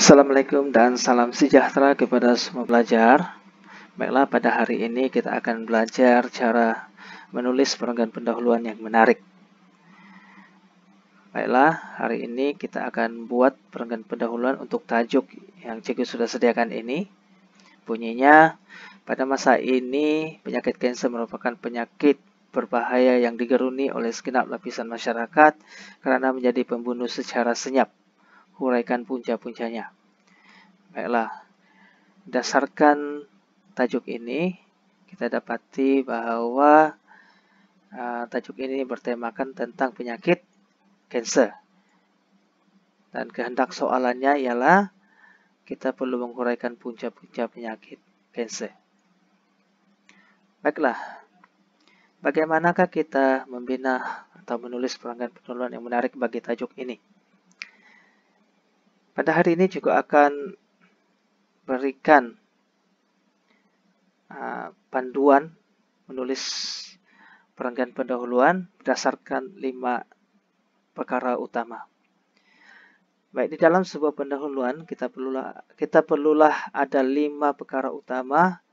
Assalamualaikum dan salam sejahtera kepada semua pelajar. Baiklah, pada hari ini kita akan belajar cara menulis perenggan pendahuluan yang menarik. Baiklah, hari ini kita akan buat perenggan pendahuluan untuk tajuk yang cikgu sudah sediakan ini. Bunyinya, pada masa ini penyakit kanker merupakan penyakit berbahaya yang digeruni oleh segenap lapisan masyarakat karena menjadi pembunuh secara senyap. Huraikan punca-puncanya. Baiklah, berdasarkan tajuk ini, kita dapati bahwa tajuk ini bertemakan tentang penyakit kanker. Dan kehendak soalannya ialah kita perlu menguraikan punca-punca penyakit kanker. Baiklah, bagaimanakah kita membina atau menulis perenggan pendahuluan yang menarik bagi tajuk ini? Pada hari ini juga akan berikan panduan menulis perenggan pendahuluan berdasarkan 5 perkara utama. Baik, di dalam sebuah pendahuluan kita perlulah ada 5 perkara utama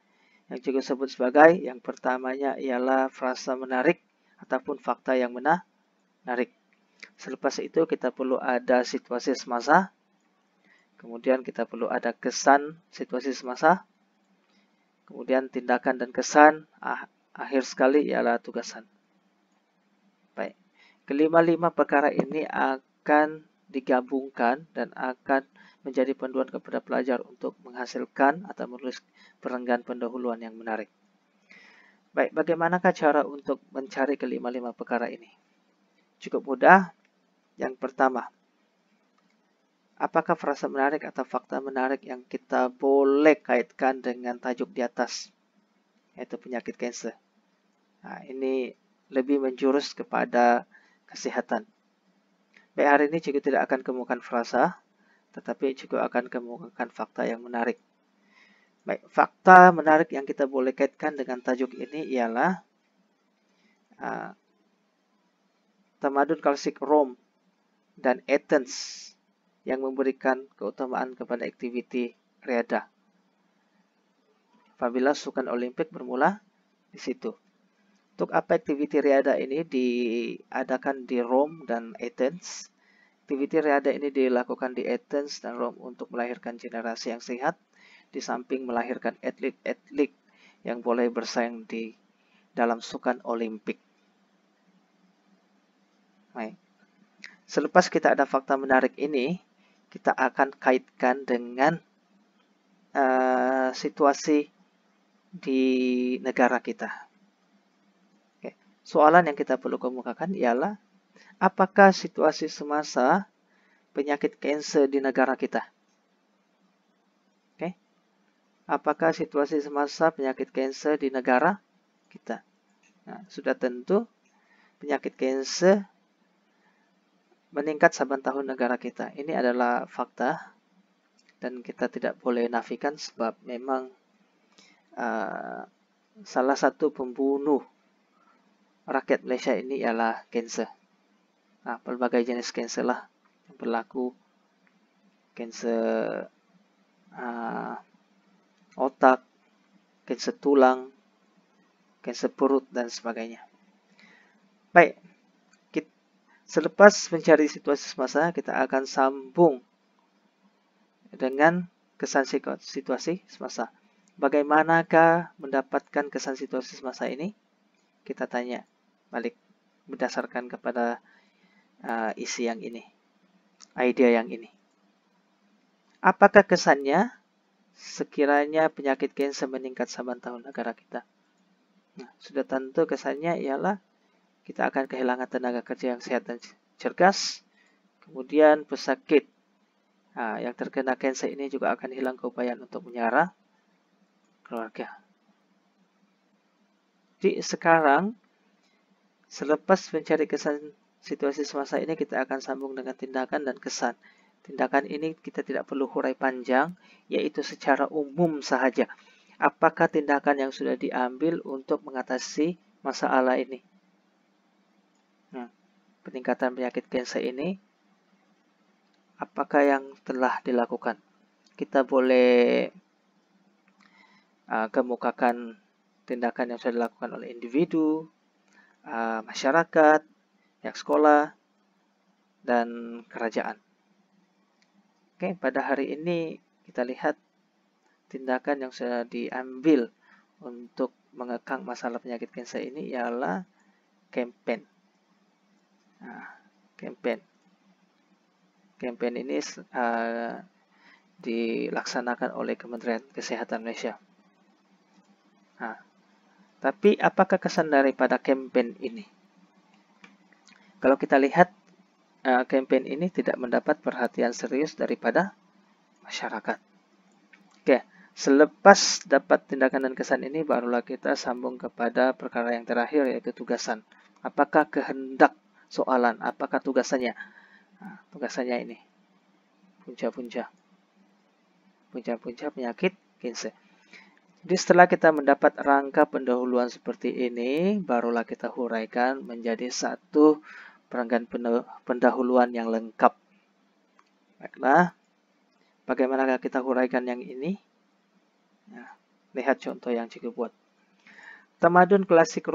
yang juga disebut sebagai yang pertamanya ialah frasa menarik ataupun fakta yang menarik. Selepas itu kita perlu ada situasi semasa. Kemudian kita perlu ada kesan situasi semasa. Kemudian tindakan dan kesan. Akhir sekali ialah tugasan. Baik. Kelima-lima perkara ini akan digabungkan dan akan menjadi panduan kepada pelajar untuk menghasilkan atau menulis perenggan pendahuluan yang menarik. Baik, bagaimanakah cara untuk mencari kelima-lima perkara ini? Cukup mudah. Yang pertama, apakah frasa menarik atau fakta menarik yang kita boleh kaitkan dengan tajuk di atas, yaitu penyakit kanker? Nah, ini lebih menjurus kepada kesehatan. Baik, hari ini juga tidak akan kemukakan frasa, tetapi juga akan kemukakan fakta yang menarik. Baik, fakta menarik yang kita boleh kaitkan dengan tajuk ini ialah tamadun Kelsik Rome dan Athens yang memberikan keutamaan kepada aktiviti riadah. Apabila sukan Olimpik bermula di situ. Untuk apa aktiviti riadah ini diadakan di Rome dan Athens? Aktiviti riadah ini dilakukan di Athens dan Rome untuk melahirkan generasi yang sehat, di samping melahirkan atlet-atlet yang boleh bersaing di dalam sukan Olimpik. Baik. Selepas kita ada fakta menarik ini, kita akan kaitkan dengan situasi di negara kita. Oke. Soalan yang kita perlu kemukakan ialah, apakah situasi semasa penyakit kanker di negara kita? Oke. Apakah situasi semasa penyakit kanker di negara kita? Nah, sudah tentu penyakit kanker meningkat saban tahun negara kita. Ini adalah fakta dan kita tidak boleh nafikan sebab memang salah satu pembunuh rakyat Malaysia ini ialah kanker. Nah, berbagai jenis kanker lah yang berlaku. Kanker otak, kanker tulang, kanker perut dan sebagainya. Baik. Selepas mencari situasi semasa, kita akan sambung dengan kesan situasi semasa. Bagaimanakah mendapatkan kesan situasi semasa ini? Kita tanya balik berdasarkan kepada isi yang ini, idea yang ini. Apakah kesannya sekiranya penyakit kanker meningkat saban tahun negara kita? Nah, sudah tentu kesannya ialah kita akan kehilangan tenaga kerja yang sehat dan cergas. Kemudian pesakit yang terkena kanker ini juga akan hilang keupayaan untuk menyara keluarga. Jadi sekarang, selepas mencari kesan situasi semasa ini, kita akan sambung dengan tindakan dan kesan. Tindakan ini kita tidak perlu hurai panjang, yaitu secara umum sahaja. Apakah tindakan yang sudah diambil untuk mengatasi masalah ini? Peningkatan penyakit kanker ini, apakah yang telah dilakukan? kita boleh kemukakan tindakan yang sudah dilakukan oleh individu, masyarakat, pihak sekolah, dan kerajaan. Oke, pada hari ini kita lihat tindakan yang sudah diambil untuk mengekang masalah penyakit kanker ini ialah campaign. Campaign ini dilaksanakan oleh Kementerian Kesehatan Malaysia. Tapi apakah kesan daripada campaign ini? Kalau kita lihat, campaign ini tidak mendapat perhatian serius daripada masyarakat. Oke, selepas dapat tindakan dan kesan ini, barulah kita sambung kepada perkara yang terakhir, yaitu tugasan. Apakah kehendak soalan? Apakah tugasannya? Tugasannya ini, punca-punca penyakit kanker. Jadi setelah kita mendapat rangka pendahuluan seperti ini, barulah kita huraikan menjadi satu perangkat pendahuluan yang lengkap. Baiklah, bagaimana kita huraikan yang ini? Lihat contoh yang Cikgu buat. Tamadun klasik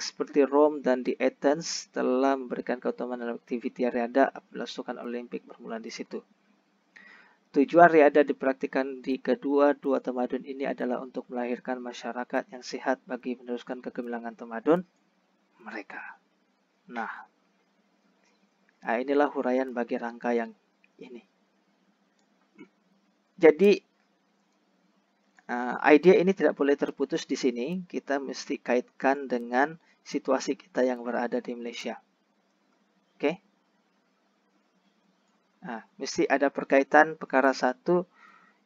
seperti Rome dan di Athens telah memberikan keutamaan dalam aktiviti riada pasukan Olimpik bermula di situ. Tujuan riada dipraktikkan di kedua-dua tamadun ini adalah untuk melahirkan masyarakat yang sehat bagi meneruskan kegemilangan tamadun mereka. Nah, inilah huraian bagi rangka yang ini. Jadi, idea ini tidak boleh terputus di sini. Kita mesti kaitkan dengan situasi kita yang berada di Malaysia. Oke? Mesti ada perkaitan perkara 1,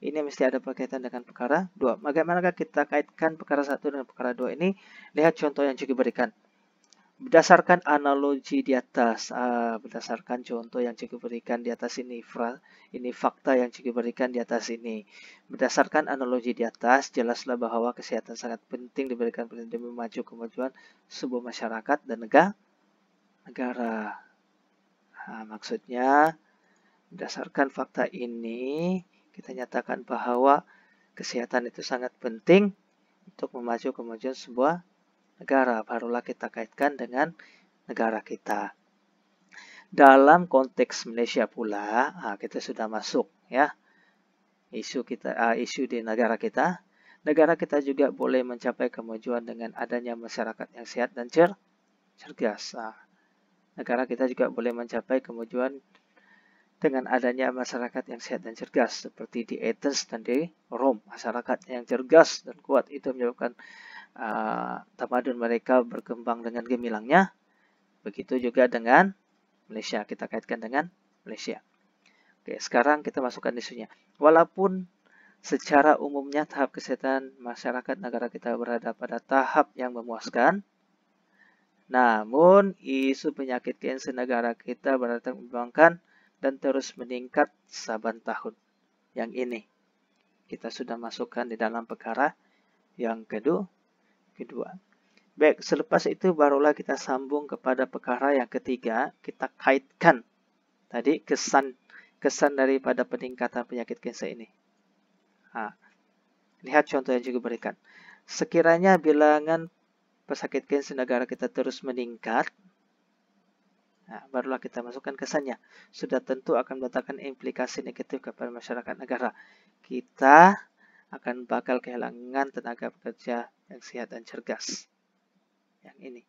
ini mesti ada berkaitan dengan perkara 2. Bagaimanakah kita kaitkan perkara 1 dan perkara 2 ini? Lihat contoh yang Cikgu berikan. Berdasarkan analogi di atas, berdasarkan contoh yang Cikgu berikan di atas ini, fakta yang Cikgu berikan di atas ini. Berdasarkan analogi di atas, jelaslah bahwa kesehatan sangat penting diberikan demi maju kemajuan sebuah masyarakat dan negara. Maksudnya, berdasarkan fakta ini, kita nyatakan bahwa kesehatan itu sangat penting untuk memacu kemajuan sebuah negara. Barulah kita kaitkan dengan negara kita. Dalam konteks Malaysia pula, kita sudah masuk ya isu di negara kita. Negara kita juga boleh mencapai kemajuan dengan adanya masyarakat yang sehat dan cerdas. Negara kita juga boleh mencapai kemajuan dengan adanya masyarakat yang sehat dan cerdas seperti di Athens dan di Rome. Masyarakat yang cerdas dan kuat itu menyebabkan tamadun mereka berkembang dengan gemilangnya. Begitu juga dengan Malaysia, kita kaitkan dengan Malaysia. Oke, sekarang kita masukkan isunya. Walaupun secara umumnya tahap kesehatan masyarakat negara kita berada pada tahap yang memuaskan, namun isu penyakit kanker negara kita berada mengembangkan dan terus meningkat saban tahun. Yang ini kita sudah masukkan di dalam perkara yang kedua. Baik, selepas itu barulah kita sambung kepada perkara yang ketiga. Kita kaitkan tadi kesan daripada peningkatan penyakit kanker ini. Lihat contoh yang juga berikan. Sekiranya bilangan pesakit kanker negara kita terus meningkat, barulah kita masukkan kesannya. Sudah tentu akan mendatangkan implikasi negatif kepada masyarakat negara. Kita akan bakal kehilangan tenaga pekerja yang sehat dan cerdas. Yang ini.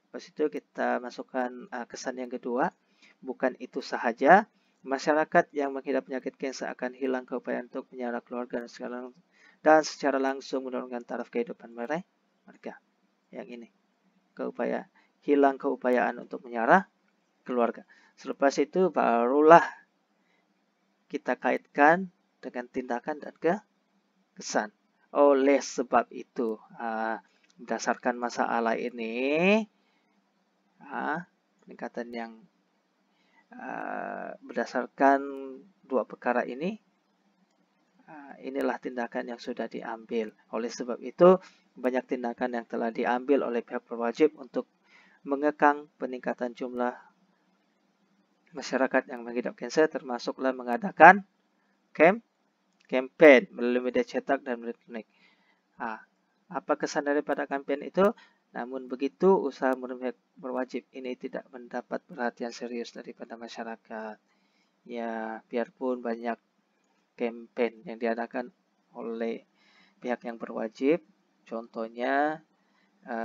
Lepas itu kita masukkan kesan yang kedua. Bukan itu sahaja, masyarakat yang mengidap penyakit kanker akan hilang keupayaan untuk menyara keluarga dan secara langsung menurunkan taraf kehidupan mereka. Yang ini. Hilang keupayaan untuk menyara keluarga. Selepas itu barulah kita kaitkan dengan tindakan dan kesan. Oleh sebab itu, berdasarkan masalah ini, peningkatan yang berdasarkan dua perkara ini, inilah tindakan yang sudah diambil. Oleh sebab itu, banyak tindakan yang telah diambil oleh pihak berwajib untuk mengekang peningkatan jumlah masyarakat yang mengidap kanker, termasuklah mengadakan campaign melalui media cetak dan media elektronik. Apa kesan daripada campaign itu? Namun begitu, usaha murni berwajib ini tidak mendapat perhatian serius daripada masyarakat. Ya, biarpun banyak campaign yang diadakan oleh pihak yang berwajib, contohnya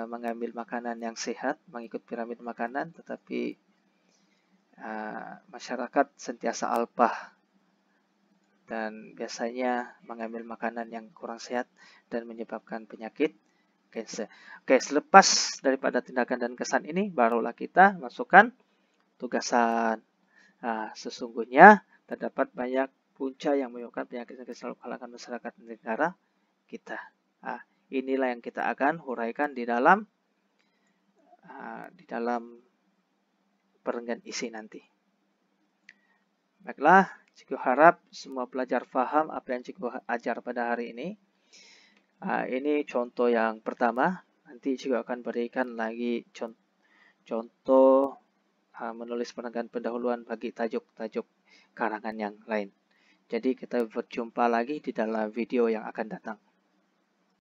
mengambil makanan yang sehat, mengikut piramid makanan, tetapi masyarakat sentiasa alpah dan biasanya mengambil makanan yang kurang sehat dan menyebabkan penyakit cancer. Oke, selepas daripada tindakan dan kesan ini, barulah kita masukkan tugasan. Sesungguhnya terdapat banyak punca yang menyebabkan penyakit yang selalu kalangan masyarakat negara kita. Inilah yang kita akan huraikan di dalam perenggan isi nanti. Baiklah, cikgu harap semua pelajar paham apa yang cikgu ajar pada hari ini. Ini contoh yang pertama. Nanti cikgu akan berikan lagi contoh menulis perenggan pendahuluan bagi tajuk-tajuk karangan yang lain. Jadi kita berjumpa lagi di dalam video yang akan datang.